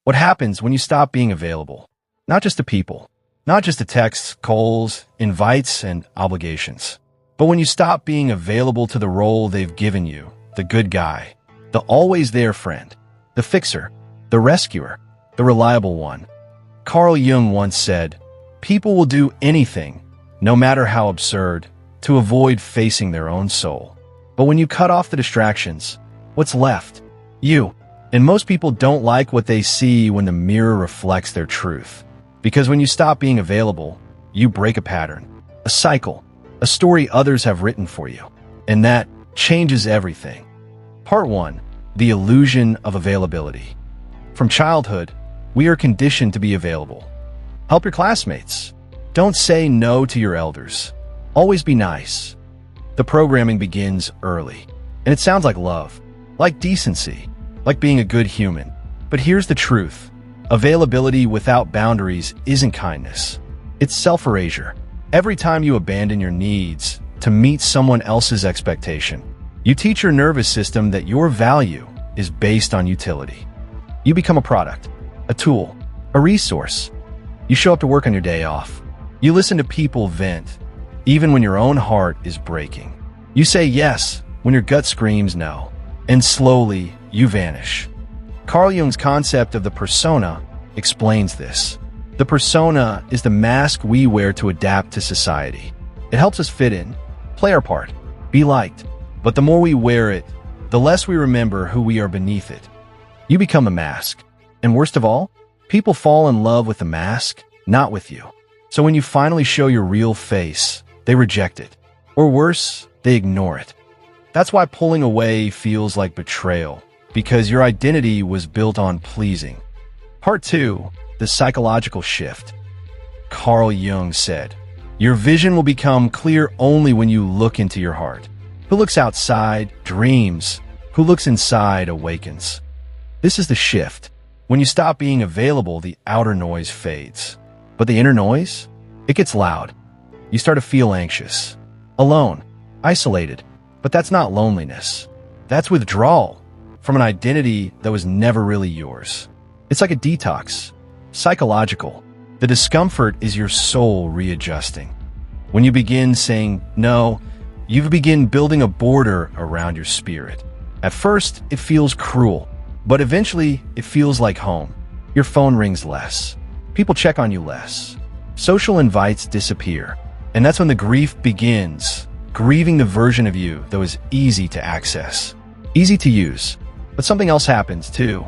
What happens when you stop being available? Not just to people, not just to texts, calls, invites, and obligations, but when you stop being available to the role they've given you, the good guy, the always there friend, the fixer, the rescuer, the reliable one. Carl Jung once said, "People will do anything, no matter how absurd, to avoid facing their own soul. But when you cut off the distractions, what's left? You." And most people don't like what they see when the mirror reflects their truth. Because when you stop being available, you break a pattern, a cycle, a story others have written for you. And that changes everything. Part 1. The illusion of availability. From childhood, we are conditioned to be available. Help your classmates. Don't say no to your elders. Always be nice. The programming begins early. And it sounds like love, like decency, like being a good human. But here's the truth. Availability without boundaries isn't kindness. It's self-erasure. Every time you abandon your needs to meet someone else's expectation, you teach your nervous system that your value is based on utility. You become a product, a tool, a resource. You show up to work on your day off. You listen to people vent, even when your own heart is breaking. You say yes when your gut screams no. And slowly, you vanish. Carl Jung's concept of the persona explains this. The persona is the mask we wear to adapt to society. It helps us fit in, play our part, be liked. But the more we wear it, the less we remember who we are beneath it. You become a mask. And worst of all, people fall in love with the mask, not with you. So when you finally show your real face, they reject it. Or worse, they ignore it. That's why pulling away feels like betrayal, because your identity was built on pleasing. Part 2. The psychological shift. Carl Jung said, "Your vision will become clear only when you look into your heart. Who looks outside dreams. Who looks inside awakens." This is the shift. When you stop being available, the outer noise fades. But the inner noise? It gets loud. You start to feel anxious, alone, isolated. But that's not loneliness. That's withdrawal from an identity that was never really yours. It's like a detox, psychological. The discomfort is your soul readjusting. When you begin saying no, you begin building a border around your spirit. At first, it feels cruel, but eventually it feels like home. Your phone rings less. People check on you less. Social invites disappear. And that's when the grief begins. Grieving the version of you that was easy to access, easy to use. But something else happens too.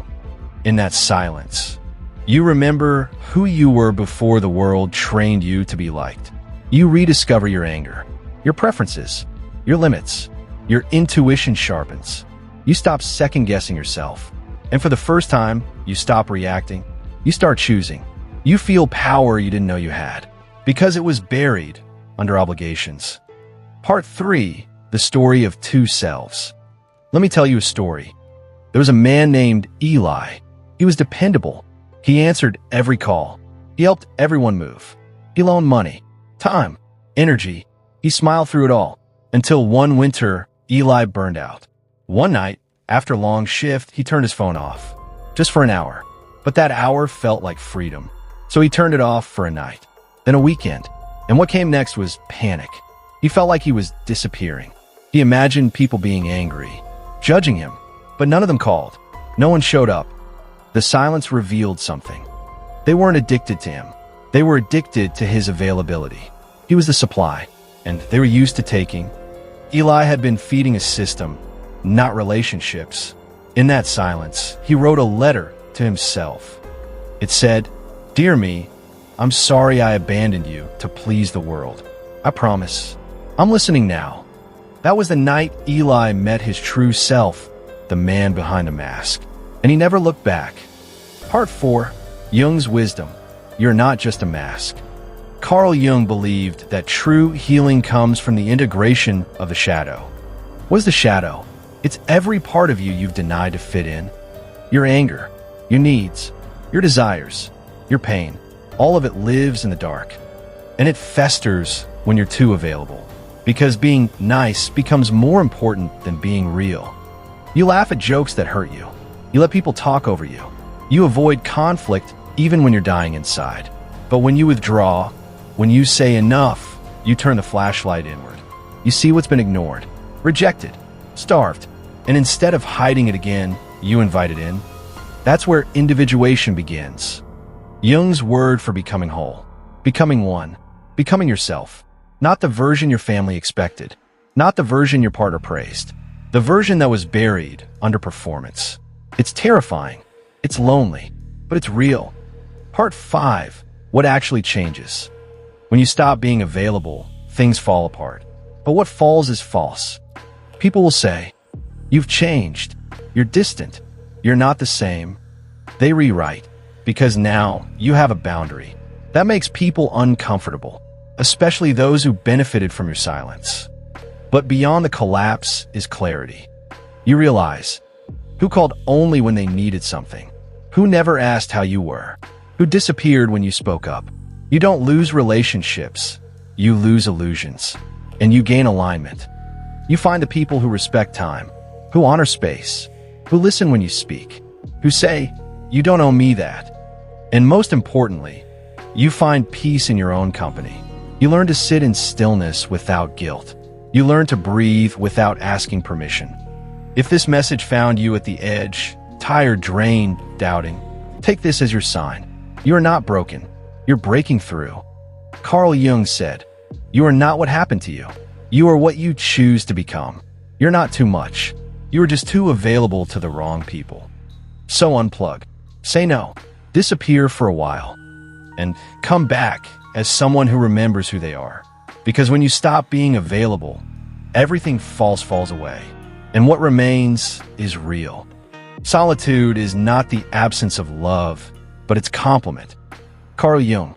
In that silence, you remember who you were before the world trained you to be liked. You rediscover your anger, your preferences, your limits. Your intuition sharpens. You stop second-guessing yourself. And for the first time, you stop reacting. You start choosing. You feel power you didn't know you had, because it was buried under obligations. Part 3. The story of two selves. Let me tell you a story. There was a man named Eli. He was dependable. He answered every call. He helped everyone move. He loaned money, time, energy. He smiled through it all. Until one winter, Eli burned out. One night, after a long shift, he turned his phone off. Just for an hour. But that hour felt like freedom. So he turned it off for a night. Then a weekend. And what came next was panic. He felt like he was disappearing. He imagined people being angry, judging him, but none of them called. No one showed up. The silence revealed something. They weren't addicted to him. They were addicted to his availability. He was the supply, and they were used to taking. Eli had been feeding a system, not relationships. In that silence, he wrote a letter to himself. It said, "Dear me, I'm sorry I abandoned you to please the world. I promise. I'm listening now." That was the night Eli met his true self, the man behind the mask. And he never looked back. Part 4. Jung's wisdom. You're not just a mask. Carl Jung believed that true healing comes from the integration of the shadow. What is the shadow? It's every part of you you've denied to fit in. Your anger, your needs, your desires, your pain. All of it lives in the dark. And it festers when you're too available. Because being nice becomes more important than being real. You laugh at jokes that hurt you. You let people talk over you. You avoid conflict even when you're dying inside. But when you withdraw, when you say enough, you turn the flashlight inward. You see what's been ignored, rejected, starved, and instead of hiding it again, you invite it in. That's where individuation begins. Jung's word for becoming whole, becoming one, becoming yourself. Not the version your family expected, not the version your partner praised, the version that was buried under performance. It's terrifying, it's lonely, but it's real. Part 5, what actually changes. When you stop being available, things fall apart. But what falls is false. People will say, "You've changed, you're distant, you're not the same." They rewrite, because now you have a boundary. That makes people uncomfortable, especially those who benefited from your silence. But beyond the collapse is clarity. You realize who called only when they needed something, who never asked how you were, who disappeared when you spoke up. You don't lose relationships, you lose illusions, and you gain alignment. You find the people who respect time, who honor space, who listen when you speak, who say, "You don't owe me that." And most importantly, you find peace in your own company. You learn to sit in stillness without guilt. You learn to breathe without asking permission. If this message found you at the edge, tired, drained, doubting, take this as your sign. You are not broken. You're breaking through. Carl Jung said, "You are not what happened to you. You are what you choose to become." You're not too much. You are just too available to the wrong people. So unplug. Say no. Disappear for a while. And come back as someone who remembers who they are. Because when you stop being available, everything falls away. And what remains is real. Solitude is not the absence of love, but its complement. Carl Jung.